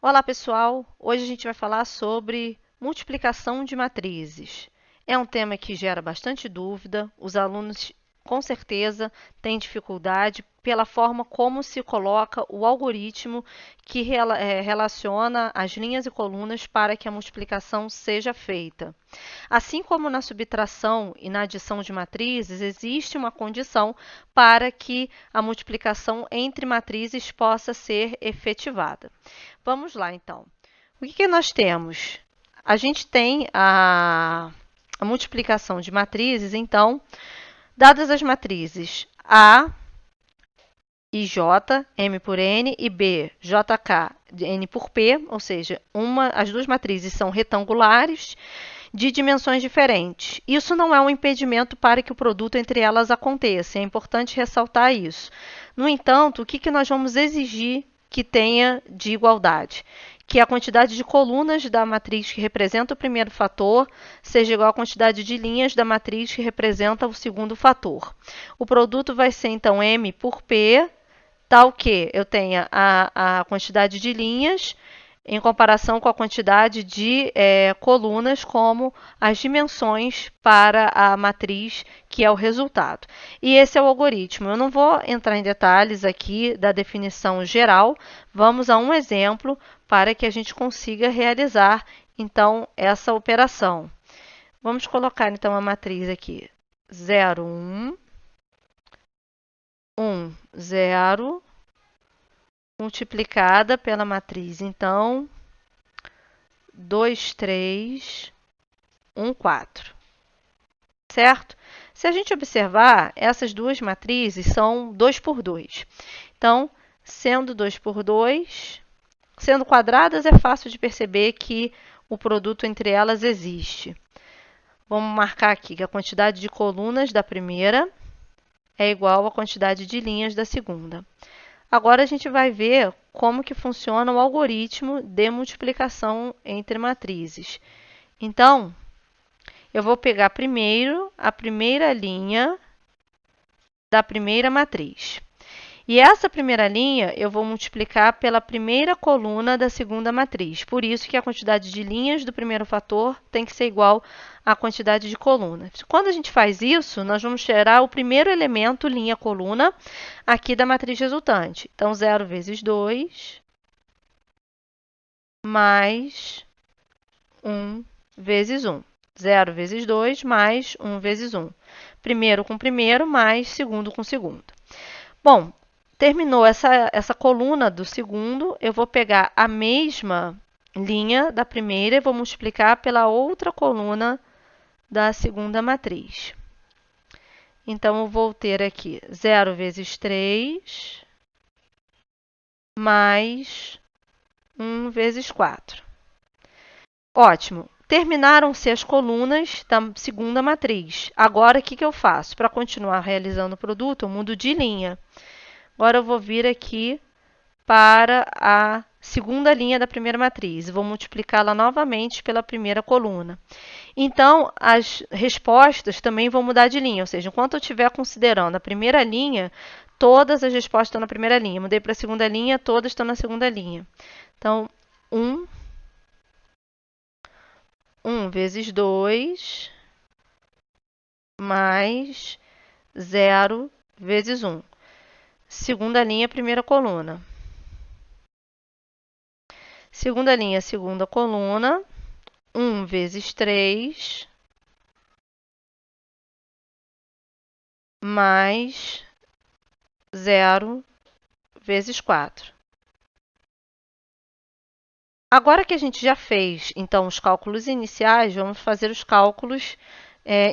Olá, pessoal! Hoje a gente vai falar sobre multiplicação de matrizes. É um tema que gera bastante dúvida, os alunos com certeza têm dificuldade pela forma como se coloca o algoritmo que relaciona as linhas e colunas para que a multiplicação seja feita. Assim como na subtração e na adição de matrizes, existe uma condição para que a multiplicação entre matrizes possa ser efetivada. Vamos lá, então. O que nós temos? A gente tem a multiplicação de matrizes, então, dadas as matrizes A e J, M por N, e B, JK, N por P, ou seja, as duas matrizes são retangulares, de dimensões diferentes. Isso não é um impedimento para que o produto entre elas aconteça, é importante ressaltar isso. No entanto, o que nós vamos exigir que tenha de igualdade? Que a quantidade de colunas da matriz que representa o primeiro fator seja igual à quantidade de linhas da matriz que representa o segundo fator. O produto vai ser, então, M por P, tal que eu tenha a quantidade de linhas em comparação com a quantidade de colunas, como as dimensões para a matriz, que é o resultado. E esse é o algoritmo. Eu não vou entrar em detalhes aqui da definição geral, vamos a um exemplo para que a gente consiga realizar, então, essa operação. Vamos colocar, então, a matriz aqui, 0, 1, 1, 0, multiplicada pela matriz, então, 2, 3, 1, 4. Certo? Se a gente observar, essas duas matrizes são 2 por 2. Então, sendo 2 por 2, sendo quadradas, é fácil de perceber que o produto entre elas existe. Vamos marcar aqui que a quantidade de colunas da primeira é igual à quantidade de linhas da segunda. Agora a gente vai ver como que funciona o algoritmo de multiplicação entre matrizes. Então, eu vou pegar primeiro a primeira linha da primeira matriz. E essa primeira linha eu vou multiplicar pela primeira coluna da segunda matriz. Por isso que a quantidade de linhas do primeiro fator tem que ser igual à quantidade de colunas. Quando a gente faz isso, nós vamos gerar o primeiro elemento, linha coluna, aqui da matriz resultante. Então, 0 vezes 2, mais 1 vezes 1. 0 vezes 2, mais 1 vezes 1. Primeiro com primeiro, mais segundo com segundo. Bom, terminou essa coluna do segundo, eu vou pegar a mesma linha da primeira e vou multiplicar pela outra coluna da segunda matriz. Então, eu vou ter aqui 0 vezes 3, mais 1 vezes 4. Ótimo! Terminaram-se as colunas da segunda matriz. Agora, o que eu faço? Para continuar realizando o produto, eu mudo de linha. Agora, eu vou vir aqui para a segunda linha da primeira matriz. Vou multiplicá-la novamente pela primeira coluna. Então, as respostas também vão mudar de linha. Ou seja, enquanto eu estiver considerando a primeira linha, todas as respostas estão na primeira linha. Mudei para a segunda linha, todas estão na segunda linha. Então, 1 vezes 2, mais 0 vezes 1. Segunda linha, primeira coluna. Segunda linha, segunda coluna. 1 vezes 3, mais 0 vezes 4. Agora que a gente já fez, então, os cálculos iniciais, vamos fazer os cálculos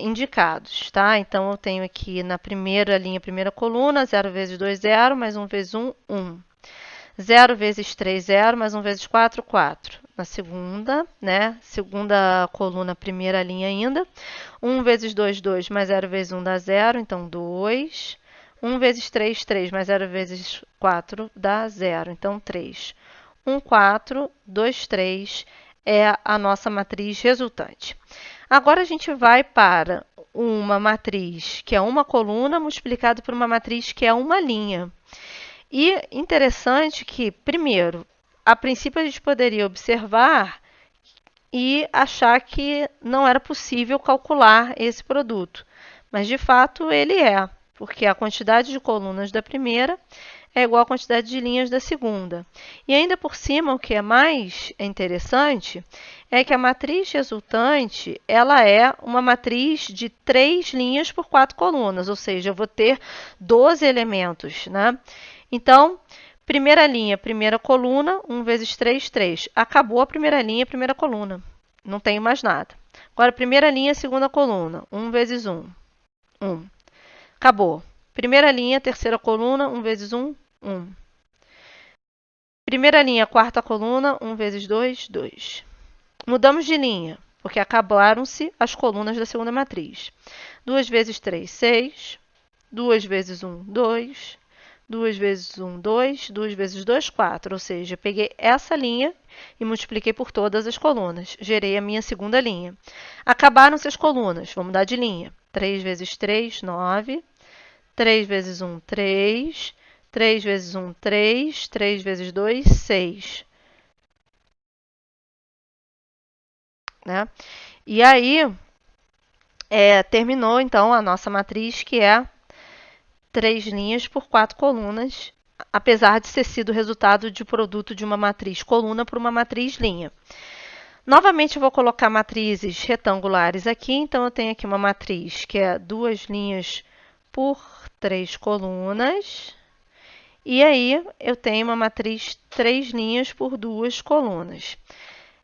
indicados, tá? Então, eu tenho aqui na primeira linha, primeira coluna, 0 vezes 2, 0, mais 1 vezes 1, 1. 0 vezes 3, 0, mais 1 vezes 4, 4. Na segunda, né? Segunda coluna, primeira linha ainda. 1 vezes 2, 2, mais 0 vezes 1 dá 0, então 2. 1 vezes 3, 3, mais 0 vezes 4 dá 0, então 3. 1, 4, 2, 3 é a nossa matriz resultante. Agora a gente vai para uma matriz que é uma coluna multiplicado por uma matriz que é uma linha. E interessante que, primeiro, a princípio, a gente poderia observar e achar que não era possível calcular esse produto. Mas, de fato, ele é, porque a quantidade de colunas da primeira é igual à quantidade de linhas da segunda. E ainda por cima, o que é mais interessante é que a matriz resultante ela é uma matriz de 3 linhas por 4 colunas, ou seja, eu vou ter 12 elementos, né? Então, primeira linha, primeira coluna, 1 vezes 3, 3. Acabou a primeira linha, primeira coluna. Não tenho mais nada. Agora, primeira linha, segunda coluna, 1 vezes 1, 1. Acabou. Primeira linha, terceira coluna, 1 vezes 1, 1. Primeira linha, quarta coluna, 1 vezes 2, 2. Mudamos de linha, porque acabaram-se as colunas da segunda matriz. 2 vezes 3, 6. 2 vezes 1, 2. 2 vezes 1, 2. 2 vezes 2, 4. Ou seja, eu peguei essa linha e multipliquei por todas as colunas. Gerei a minha segunda linha. Acabaram-se as colunas. Vou mudar de linha. 3 vezes 3, 9. 3 vezes 1, 3. 3 vezes 1, 3. 3 vezes 2, 6. Né? E aí, terminou então a nossa matriz, que é 3 linhas por 4 colunas, apesar de ter sido resultado de produto de uma matriz coluna por uma matriz linha. Novamente, eu vou colocar matrizes retangulares aqui. Então, eu tenho aqui uma matriz que é 2 linhas por 3 colunas. E aí, eu tenho uma matriz 3 linhas por 2 colunas.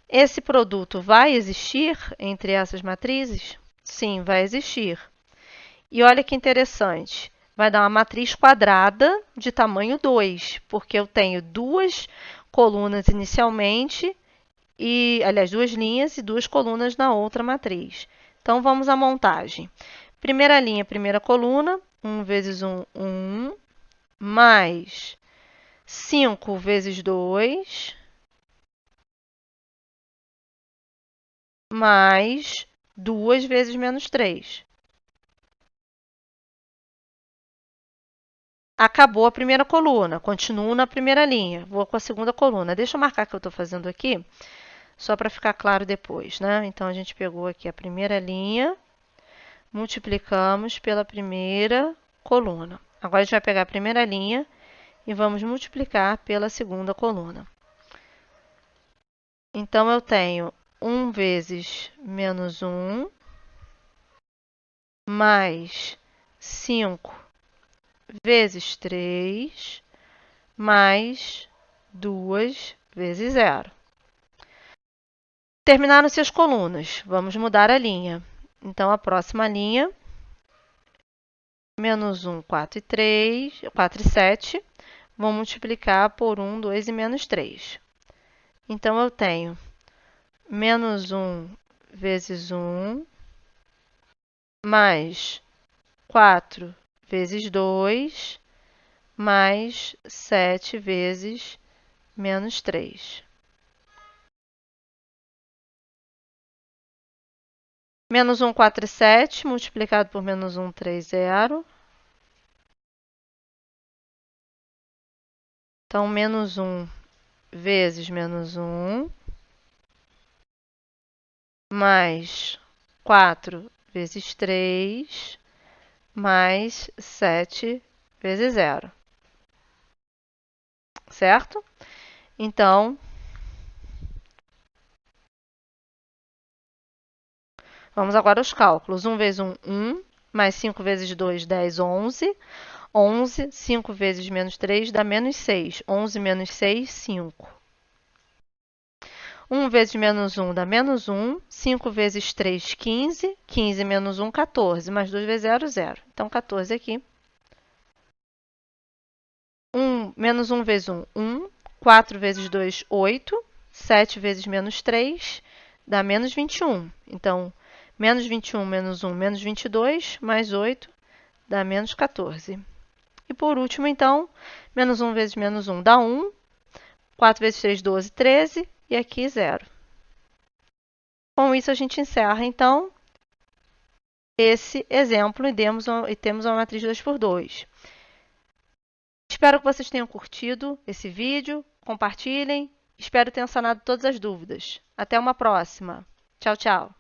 Esse produto vai existir entre essas matrizes? Sim, vai existir. E olha que interessante. Vai dar uma matriz quadrada de tamanho 2, porque eu tenho 2 colunas inicialmente, aliás, 2 linhas e 2 colunas na outra matriz. Então, vamos à montagem. Primeira linha, primeira coluna, 1 vezes 1, 1, mais 5 vezes 2, mais 2 vezes menos 3. Acabou a primeira coluna, continuo na primeira linha, vou com a segunda coluna. Deixa eu marcar que eu estou fazendo aqui, só para ficar claro depois, né? Então, a gente pegou aqui a primeira linha, multiplicamos pela primeira coluna. Agora, a gente vai pegar a primeira linha e vamos multiplicar pela segunda coluna. Então, eu tenho 1 vezes menos 1, mais 5 vezes 3, mais 2 vezes 0. Terminaram-se as colunas. Vamos mudar a linha. Então, a próxima linha, menos 1, 4 e 3, 4 e 7, vou multiplicar por 1, 2 e menos 3. Então, eu tenho menos 1 vezes 1, mais 4 vezes 2, mais 7 vezes menos 3. Menos 1, 4 e 7, multiplicado por menos 1, 3, 0. Então, menos 1 vezes menos 1, mais 4 vezes 3, mais 7 vezes 0. Certo? Então, vamos agora aos cálculos. 1 vezes 1, 1, mais 5 vezes 2, 10, 11. 11, 5 vezes menos 3 dá menos 6. 11 menos 6, 5. 1 vezes menos 1 dá menos 1. 5 vezes 3, 15. 15 menos 1, 14. Mais 2 vezes 0, 0. Então, 14 aqui. Menos 1 vezes 1, 1. 4 vezes 2, 8. 7 vezes menos 3 dá menos 21. Então, menos 21 menos 1, menos 22, mais 8 dá menos 14. E por último, então, menos 1 vezes menos 1 dá 1. 4 vezes 3, 12, 13. E aqui, 0. Com isso, a gente encerra, então, esse exemplo e temos uma matriz 2 por 2. Espero que vocês tenham curtido esse vídeo. Compartilhem, Espero ter sanado todas as dúvidas. Até uma próxima. Tchau, tchau.